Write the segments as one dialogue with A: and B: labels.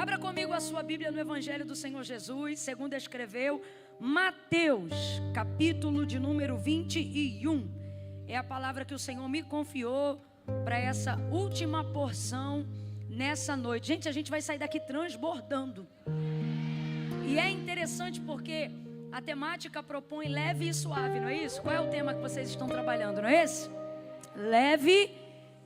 A: Abra comigo a sua Bíblia no Evangelho do Senhor Jesus, segundo escreveu Mateus, capítulo de número 21. É a palavra que o Senhor me confiou para essa última porção nessa noite. Gente, a gente vai sair daqui transbordando. E é interessante porque a temática propõe leve e suave, não é isso? Qual é o tema que vocês estão trabalhando, não é esse? Leve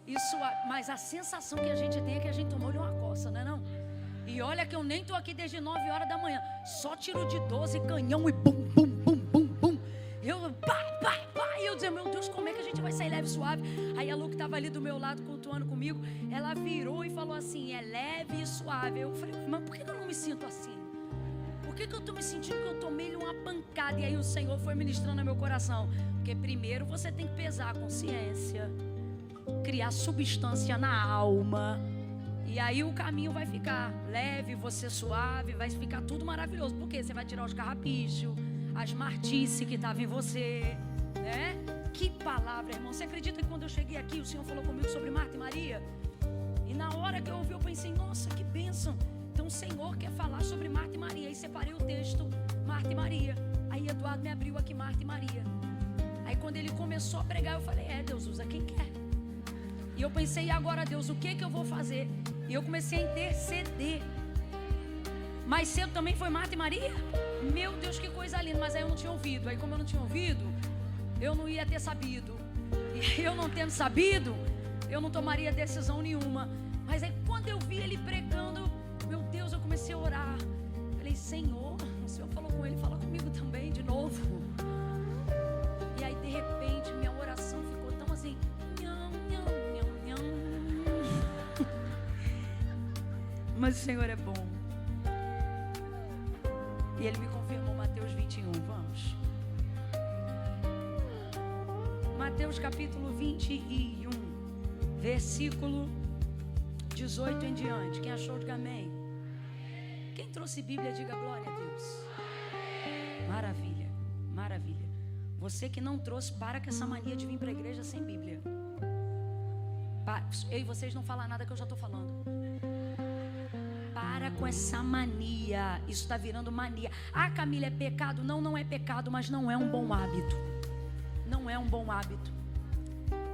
A: e suave. Mas a sensação que a gente tem é que a gente tomou-lhe uma coça, não é não? E olha que eu nem estou aqui desde 9 horas da manhã. Só tiro de 12, canhão e bum, bum, bum, bum, bum. Eu, pá, pá, pá. E eu dizia, meu Deus, como é que a gente vai sair leve e suave? Aí a Lu, que estava ali do meu lado, cultuando comigo, ela virou e falou assim, é leve e suave. Eu falei, mas por que eu não me sinto assim? Por que eu estou me sentindo que eu tomei uma pancada? E aí o Senhor foi ministrando no meu coração. Porque primeiro você tem que pesar a consciência, criar substância na alma. E aí o caminho vai ficar leve, você suave, vai ficar tudo maravilhoso. Por quê? Você vai tirar os carrapichos, as martices que estavam em você, né? Que palavra, irmão. Você acredita que quando eu cheguei aqui, o Senhor falou comigo sobre Marta e Maria? E na hora que eu ouvi, eu pensei, nossa, que bênção. Então o Senhor quer falar sobre Marta e Maria. Aí separei o texto, Marta e Maria. Aí Eduardo me abriu aqui, Marta e Maria. Aí quando ele começou a pregar, eu falei, Deus usa quem quer. E eu pensei, e agora Deus, o que eu vou fazer? E eu comecei a interceder. Mais cedo também foi Marta e Maria? Meu Deus, que coisa linda. Mas aí eu não tinha ouvido. Aí como eu não tinha ouvido, eu não ia ter sabido. E eu não tendo sabido, eu não tomaria decisão nenhuma. Mas aí quando eu vi ele pregando, meu Deus, eu comecei a orar. Falei, Senhor, o Senhor falou com ele, fala comigo também de novo. E aí de repente minha oração ficou tão assim, mas o Senhor é bom. E Ele me confirmou Mateus 21, vamos. Mateus capítulo 21, versículo 18 em diante. Quem achou, diga amém. Quem trouxe Bíblia, diga glória a Deus. Maravilha, maravilha. Você que não trouxe, para com essa mania de vir para a igreja sem Bíblia. Eu e vocês não falam nada que eu já estou falando. Para com essa mania. Isso está virando mania. Ah, Camila, é pecado? Não, não é pecado, mas não é um bom hábito. Não é um bom hábito.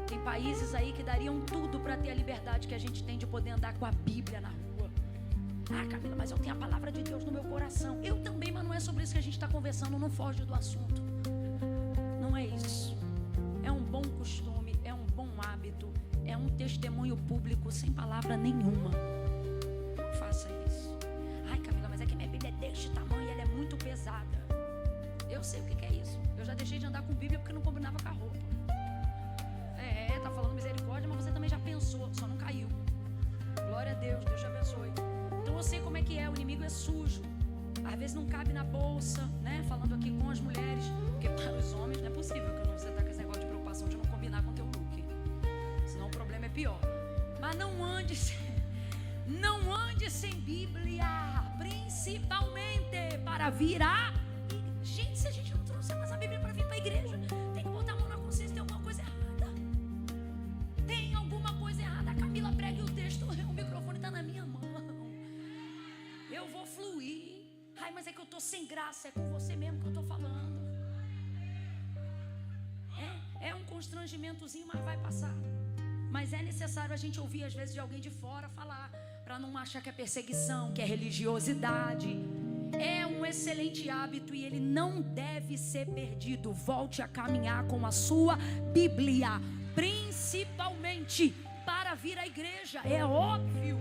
A: Tem países aí que dariam tudo para ter a liberdade que a gente tem de poder andar com a Bíblia na rua. Ah, Camila, mas eu tenho a palavra de Deus no meu coração. Eu também, mas não é sobre isso que a gente está conversando. Não foge do assunto. Não é isso. É um bom costume, é um bom hábito, é um testemunho público sem palavra nenhuma. Não faça isso. Ai, Camila, mas é que minha Bíblia é deste tamanho e ela é muito pesada. Eu sei o que é isso. Eu já deixei de andar com Bíblia porque não combinava com a roupa. Tá falando misericórdia, mas você também já pensou, só não caiu. Glória a Deus, Deus te abençoe. Então eu sei como é que é, o inimigo é sujo. Às vezes não cabe na bolsa, né? Falando aqui com as mulheres, porque para os homens não é possível que você tá com esse negócio de preocupação de não combinar com o teu look. Senão o problema é pior. Mas não ande sem Bíblia, principalmente para vir a... Gente, se a gente não trouxe mais a Bíblia para vir para a igreja, tem que botar a mão na consciência, tem alguma coisa errada. Tem alguma coisa errada. A Camila prega o texto, o microfone está na minha mão. Eu vou fluir. Ai, mas é que eu estou sem graça, é com você mesmo que eu estou falando. É um constrangimentozinho, mas vai passar. Mas é necessário a gente ouvir às vezes de alguém de fora falar, para não achar que é perseguição, que é religiosidade. É um excelente hábito e ele não deve ser perdido. Volte a caminhar com a sua Bíblia, principalmente para vir à igreja. É óbvio.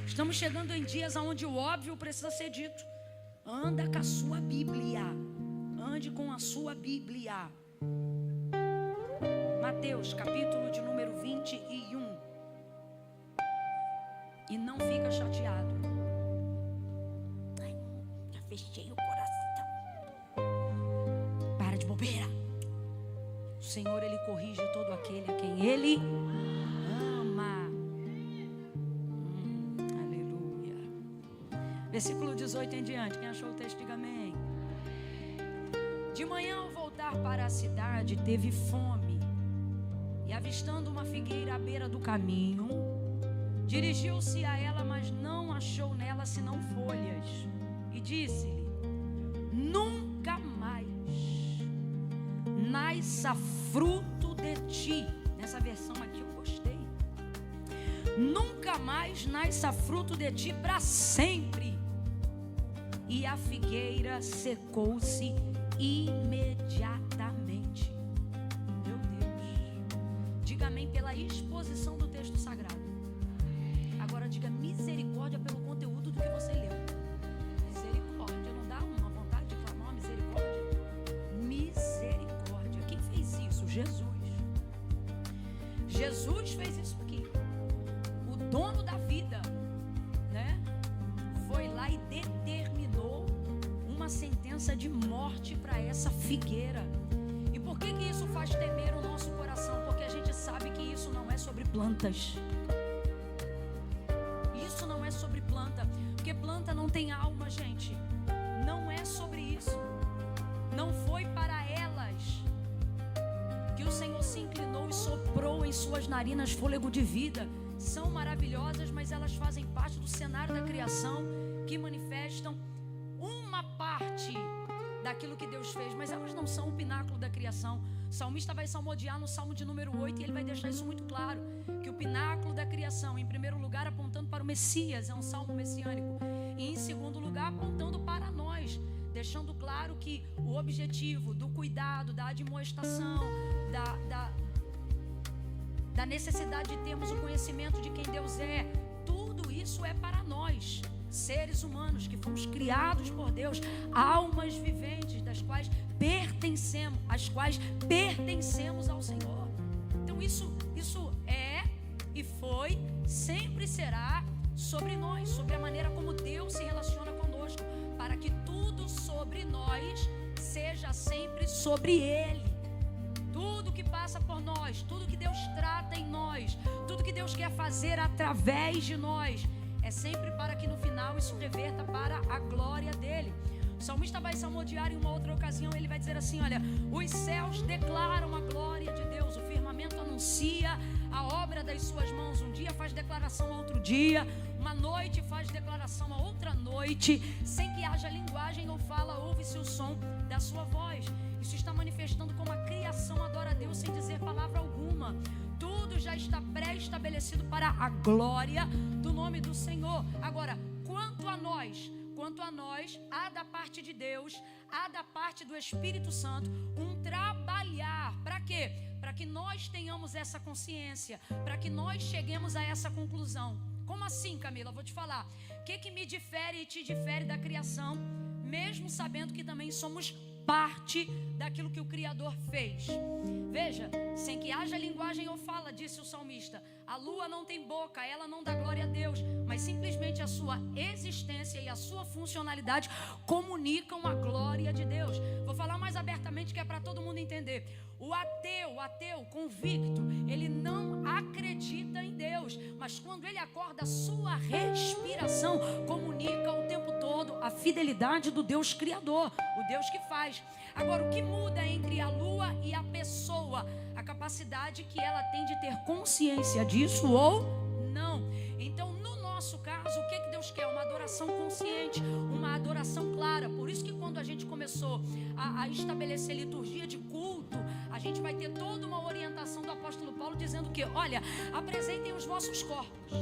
A: Estamos chegando em dias onde o óbvio precisa ser dito. Anda com a sua Bíblia. Ande com a sua Bíblia. Mateus, capítulo de número 21. E não fica chateado. Ai, já fechei o coração. Para de bobeira. O Senhor, Ele corrige todo aquele a quem Ele ama. Aleluia. Versículo 18 em diante. Quem achou o texto, diga amém. De manhã, ao voltar para a cidade, teve fome. E avistando uma figueira à beira do caminho, dirigiu-se a ela, mas não achou nela nela senão folhas. E disse-lhe: nunca mais nasça fruto de ti. Nessa versão aqui eu gostei. Nunca mais nasça fruto de ti para sempre. E a figueira secou-se imediatamente. Meu Deus. Diga amém pela exposição do texto sagrado. Agora diga misericórdia pelo conteúdo do que você leu. Misericórdia. Não dá uma vontade de clamar uma misericórdia? Misericórdia. Quem fez isso? Jesus. Jesus fez isso aqui. O dono da vida, né? Foi lá e determinou uma sentença de morte para essa figueira. E por que isso faz temer o nosso coração? Porque a gente sabe que isso não é sobre plantas. Isso não é sobre planta. Porque planta não tem alma, gente. Não é sobre isso. Não foi para elas que o Senhor se inclinou e soprou em suas narinas fôlego de vida. São maravilhosas, mas elas fazem parte do cenário da criação, que manifestam uma parte daquilo que Deus fez, mas elas não são o pináculo da criação. O salmista vai salmodiar no Salmo de número 8 e ele vai deixar isso muito claro, que o pináculo da criação, em primeiro lugar apontando para o Messias, é um salmo messiânico, e em segundo lugar apontando para nós, deixando claro que o objetivo do cuidado, da admoestação, da necessidade de termos o conhecimento de quem Deus é, tudo isso é para nós, seres humanos que fomos criados por Deus, almas viventes das quais pertencemos ao Senhor. Então isso é e foi, sempre será sobre nós, sobre a maneira como Deus se relaciona conosco, para que tudo sobre nós seja sempre sobre Ele. Tudo que passa por nós, tudo que Deus trata em nós, tudo que Deus quer fazer através de nós, é sempre para que no final isso reverta para a glória dele. O salmista vai salmodiar em uma outra ocasião, ele vai dizer assim: olha, os céus declaram a glória de Deus, o firmamento anuncia a obra das suas mãos. Um dia faz declaração a outro dia, uma noite faz declaração a outra noite, sem que haja linguagem ou fala, ouve-se o som da sua voz. Isso está manifestando como a criação adora a Deus sem dizer palavra alguma. Tudo já está pré-estabelecido para a glória do nome do Senhor. Agora, quanto a nós, há da parte de Deus, há da parte do Espírito Santo um trabalhar. Para quê? Para que nós tenhamos essa consciência, para que nós cheguemos a essa conclusão. Como assim, Camila? Vou te falar. O que me difere e te difere da criação, mesmo sabendo que também somos parte daquilo que o Criador fez? Veja, sem que haja linguagem ou fala, disse o salmista, a lua não tem boca, ela não dá glória a Deus, mas simplesmente a sua existência e a sua funcionalidade comunicam a glória de Deus. Vou falar mais abertamente, que é para todo mundo entender. O ateu convicto, ele não acredita em Deus, mas quando ele acorda, a sua respiração comunica o tempo todo a fidelidade do Deus Criador, o Deus que faz. Agora, o que muda entre a lua e a pessoa? A capacidade que ela tem de ter consciência disso ou não. Então, no nosso caso, o que Deus quer? Uma adoração consciente, uma adoração clara. Por isso que quando a gente começou a estabelecer liturgia de culto, a gente vai ter toda uma orientação do apóstolo Paulo dizendo que, olha, apresentem os vossos corpos.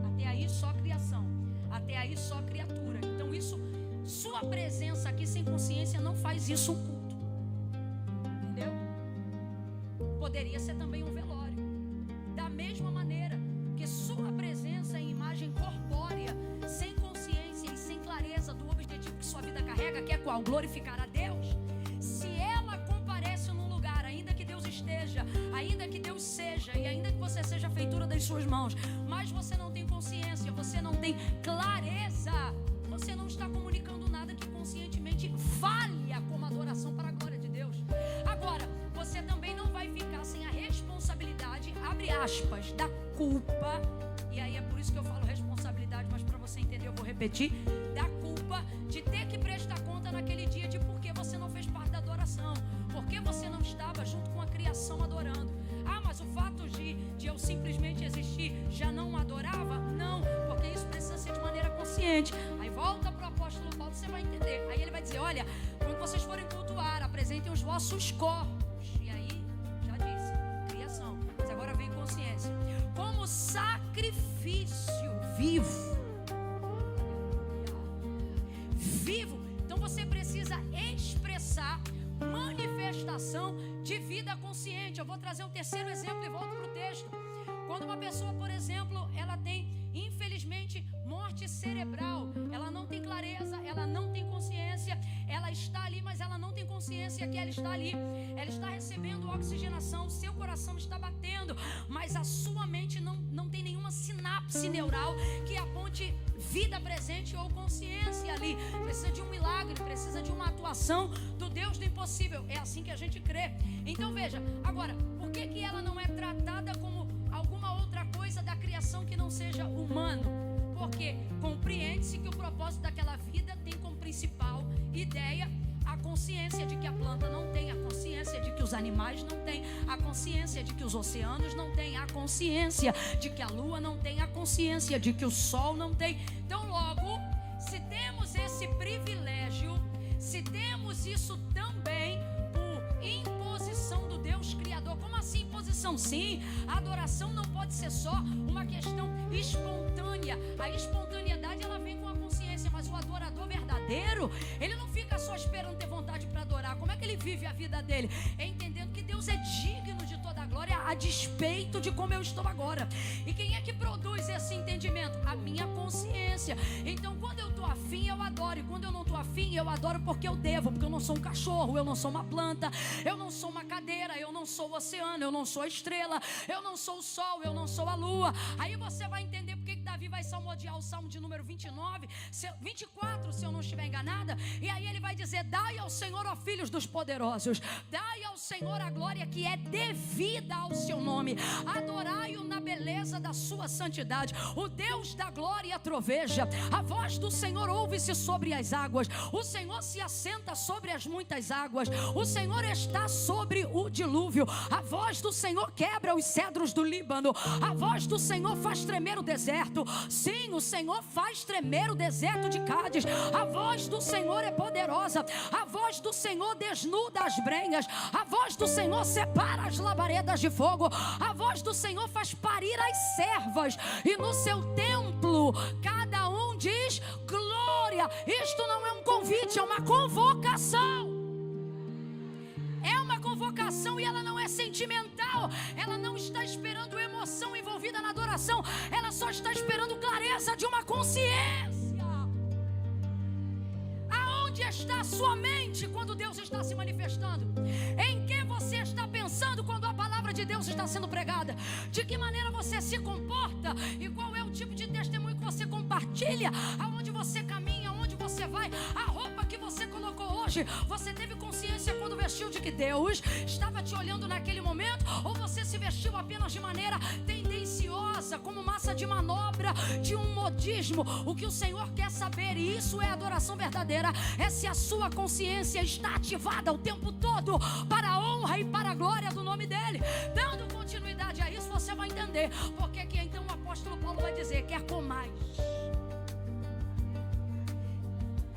A: Até aí só criação, até aí só criatura. Então isso, sua presença aqui sem consciência não faz isso um culto. Entendeu? Poderia ser também um velório. Da mesma maneira que sua presença em imagem corpórea, sem consciência e sem clareza do objetivo que sua vida carrega, que é qual? Glorificar a Deus. Se ela comparece num lugar, ainda que Deus esteja, ainda que Deus seja, e ainda que você seja a feitura das suas mãos, mas você não tem consciência, você não tem clareza, você não está comunicando nada que conscientemente valha como adoração para a glória de Deus. Agora, você também não vai ficar sem a responsabilidade, abre aspas, da culpa, e aí é por isso que eu falo responsabilidade, mas para você entender eu vou repetir, da culpa de ter que prestar conta naquele dia de por que você não fez parte da adoração, por que você não estava junto com a criação adorando. Ah, mas o fato de eu simplesmente existir já não adorava? Não, porque isso precisa ser de maneira consciente. consciente. Aí volta para o apóstolo Paulo, você vai entender. Aí ele vai dizer, olha, quando vocês forem cultuar, apresentem os vossos corpos. E aí, já disse, criação. Mas agora vem consciência. Como sacrifício vivo. Vivo. Então você precisa expressar manifestação de vida consciente. Eu vou trazer um terceiro exemplo e volto para o texto. Quando uma pessoa, por exemplo, ela tem, infelizmente, morte cerebral, ela não tem clareza, ela não tem consciência, ela está ali, mas ela não tem consciência que ela está ali. Ela está recebendo oxigenação, seu coração está batendo, mas a sua mente não tem nenhuma sinapse neural que aponte vida presente ou consciência ali. Precisa de um milagre, precisa de uma atuação do Deus do impossível. É assim que a gente crê. Então veja, agora, por que ela não é tratada como alguma outra coisa da criação que não seja humano? Porque compreende-se que o propósito daquela vida tem como principal ideia a consciência de que a planta não tem, a consciência de que os animais não têm, a consciência de que os oceanos não têm, a consciência de que a lua não tem, a consciência de que o sol não tem. Então logo, se temos esse privilégio, se temos isso também por imposição do Deus Criador. Como assim imposição? Sim, a adoração não pode ser só uma questão espontânea. A espontaneidade ela vem com a consciência, mas o adorador verdadeiro, ele não fica só esperando ter vontade para adorar. Como é que ele vive a vida dele? É entendendo que Deus é digno de toda a glória, a despeito de como eu estou agora. E quem é que produz esse entendimento? A minha consciência. Então quando eu estou afim, eu adoro. E quando eu não estou afim, eu adoro porque eu devo. Porque eu não sou um cachorro, eu não sou uma planta, eu não sou uma cadeira, eu não sou o oceano, eu não sou a estrela, eu não sou o sol, eu não sou a lua. Aí você vai entender porque que Davi vai salmodiar o salmo de número 24, se eu não estiver enganada. E aí ele vai dizer: dai ao Senhor, ó filhos dos poderosos, dai ao Senhor a glória que é devida ao seu nome, adorai-o na beleza da sua santidade. O Deus da glória troveja, a voz do Senhor ouve-se sobre as águas, o Senhor se assenta sobre as muitas águas, o Senhor está sobre o dilúvio, a voz do Senhor quebra os cedros do Líbano, a voz do Senhor faz tremer o deserto. Sim, o Senhor faz tremer o deserto de Cádiz. A voz do Senhor é poderosa, a voz do Senhor desnuda as brenhas, a voz do Senhor separa as labaredas de fogo, a voz do Senhor faz parir as servas, e no seu templo cada um diz glória. Isto não é um convite, é uma convocação. É uma convocação e ela não é sentimental. Ela não está esperando emoção envolvida na adoração. Ela só está esperando clareza de uma consciência. Aonde está a sua mente quando Deus está se manifestando? Em que você está pensando quando a palavra de Deus está sendo pregada? De que maneira você se comporta? E qual é o tipo de testemunho que você compartilha? Aonde você caminha? Aonde você vai? A roupa que você colocou hoje, você teve consciência quando vestiu de que Deus estava te olhando naquele momento? Ou você se vestiu apenas de maneira tendenciosa, como massa de manobra, de um modismo? O que o Senhor quer saber, e isso é adoração verdadeira, é se a sua consciência está ativada o tempo todo para a honra e para a glória do nome dEle. Dando continuidade a isso, você vai entender porque que então o apóstolo Paulo vai dizer: quer comais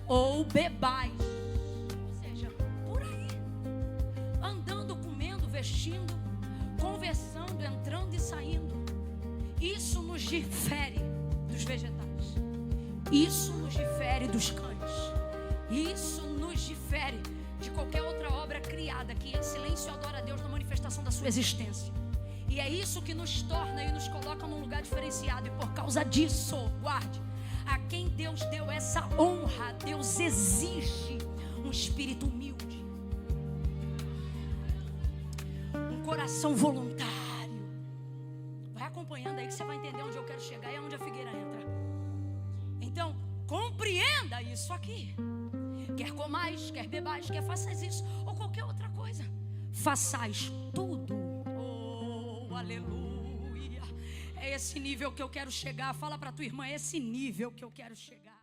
A: ou bebais, ou seja, por aí, andando, comendo, vestindo, conversando, entrando e saindo, isso nos difere dos vegetais, isso nos difere dos cães, isso nos difere de qualquer outra obra criada que em silêncio adora a Deus na manifestação da sua existência. E é isso que nos torna e nos coloca num lugar diferenciado. E por causa disso, guarde, a quem Deus deu essa honra, Deus exige um espírito humilde, um coração voluntário. Vai acompanhando aí que você vai entender onde eu quero chegar e onde a figueira entra. Então, compreenda isso aqui. Quer comais, quer bebais, quer façais isso ou qualquer outra coisa, façais tudo. Oh, aleluia. É esse nível que eu quero chegar. Fala para tua irmã: é esse nível que eu quero chegar.